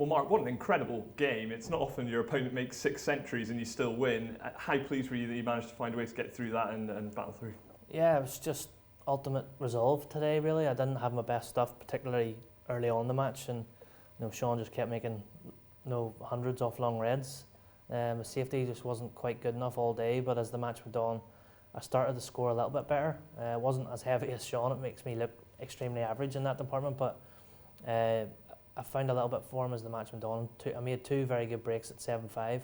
Well, Mark, what an incredible game. It's not often your opponent makes 6 centuries and you still win. How pleased were you that you managed to find a way to get through that and battle through? Yeah, it was just ultimate resolve today, really. I didn't have my best stuff, particularly early on in the match, and Sean just kept making hundreds off long reds. The safety just wasn't quite good enough all day, but as the match went on, I started to score a little bit better. It wasn't as heavy as Sean. It makes me look extremely average in that department, but I found a little bit for him as the match went on. I made 2 very good breaks at 7-5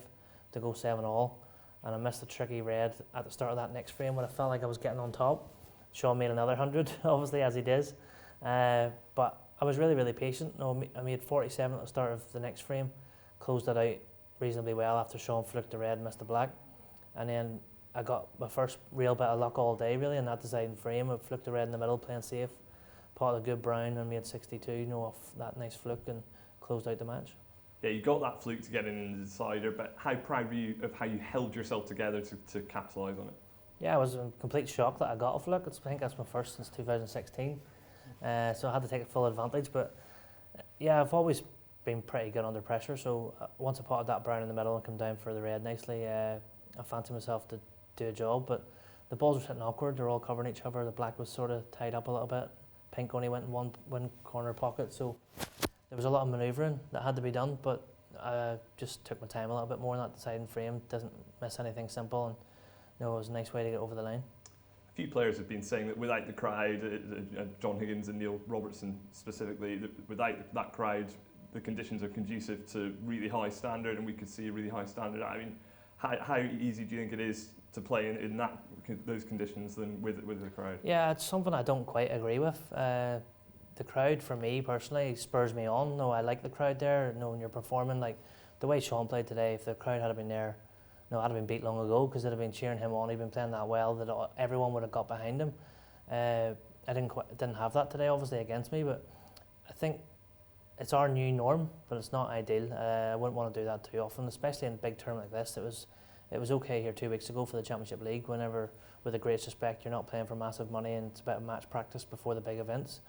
to go 7-all, and I missed a tricky red at the start of that next frame when I felt like I was getting on top. Sean made another 100, obviously, as he does, but I was really, really patient. I made 47 at the start of the next frame, closed it out reasonably well after Sean flicked the red and missed the black, and then I got my first real bit of luck all day, really, in that deciding frame. I flicked the red in the middle, playing safe, potted a good brown and made 62, off that nice fluke, and closed out the match. Yeah, you got that fluke to get in the decider, but how proud were you of how you held yourself together to capitalise on it? Yeah, I was in complete shock that I got a fluke. I think that's my first since 2016, so I had to take full advantage. But yeah, I've always been pretty good under pressure, so once I potted that brown in the middle and come down for the red nicely, I fancied myself to do a job. But the balls were sitting awkward, they're all covering each other, the black was sort of tied up a little bit, pink only went in one corner pocket, so there was a lot of manoeuvring that had to be done, but I just took my time a little bit more in that deciding frame, didn't miss anything simple, and it was a nice way to get over the line. A few players have been saying that without the crowd, John Higgins and Neil Robertson specifically, without that crowd, the conditions are conducive to really high standard, and we could see a really high standard. I mean, how easy do you think it is to play in those conditions than with the crowd? Yeah, it's something I don't quite agree with. The crowd, for me personally, spurs me on. No, I like the crowd there. When you're performing, like the way Sean played today, if the crowd had been there, I'd have been beat long ago, because they'd have been cheering him on. He'd been playing that well that everyone would have got behind him. I didn't have that today, obviously, against me, but I think it's our new norm, but it's not ideal. I wouldn't want to do that too often, especially in a big tournament like this. It was okay here 2 weeks ago for the Championship League, whenever, with the greatest respect, you're not playing for massive money and it's about match practice before the big events.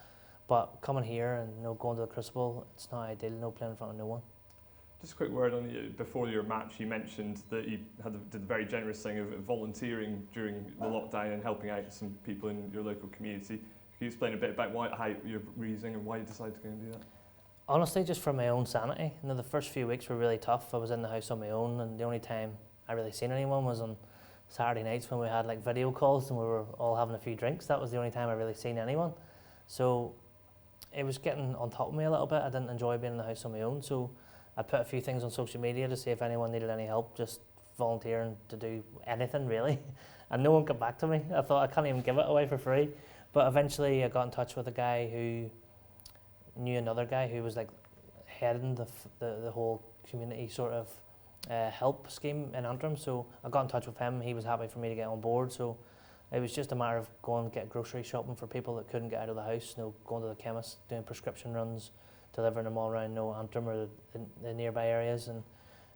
But coming here and going to the Crucible, it's not ideal, playing in front of no one. Just a quick word on you. Before your match, you mentioned that you did the very generous thing of volunteering during the lockdown and helping out some people in your local community. Can you explain a bit about how your reasoning and why you decided to go and do that? Honestly, just for my own sanity. The first few weeks were really tough. I was in the house on my own, and the only time I really seen anyone was on Saturday nights when we had like video calls and we were all having a few drinks. That was the only time I really seen anyone. So it was getting on top of me a little bit. I didn't enjoy being in the house on my own, so I put a few things on social media to see if anyone needed any help, just volunteering to do anything really. And no one got back to me. I thought, I can't even give it away for free. But eventually I got in touch with a guy who knew another guy who was like heading the whole community sort of help scheme in Antrim. So I got in touch with him. He was happy for me to get on board. So it was just a matter of going and get grocery shopping for people that couldn't get out of the house, going to the chemist, doing prescription runs, delivering them all around Antrim or the nearby areas, and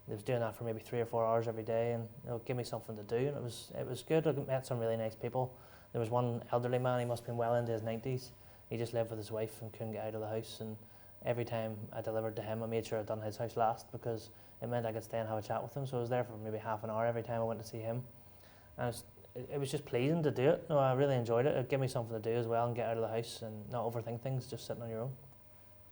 I was doing that for maybe 3 or 4 hours every day, and it gave me something to do, and it was good. I met some really nice people. There was one elderly man, he must have been well into his 90s. He just lived with his wife and couldn't get out of the house, and every time I delivered to him, I made sure I'd done his house last, because it meant I could stay and have a chat with him. So I was there for maybe half an hour every time I went to see him, and it was just pleasing to do it. I really enjoyed it. It gave me something to do as well and get out of the house and not overthink things, just sitting on your own.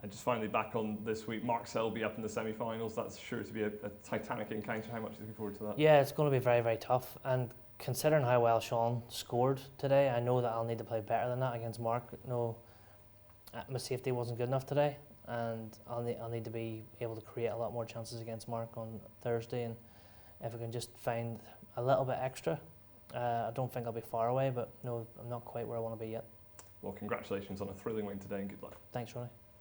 And just finally back on this week, Mark Selby up in the semi-finals. That's sure to be a titanic encounter. How much are you looking forward to that? Yeah, it's going to be very, very tough. And considering how well Sean scored today, I know that I'll need to play better than that against Mark. My safety wasn't good enough today, and I'll need to be able to create a lot more chances against Mark on Thursday. And if I can just find a little bit extra, I don't think I'll be far away, but I'm not quite where I want to be yet. Well, congratulations on a thrilling win today, and good luck. Thanks, Ronnie.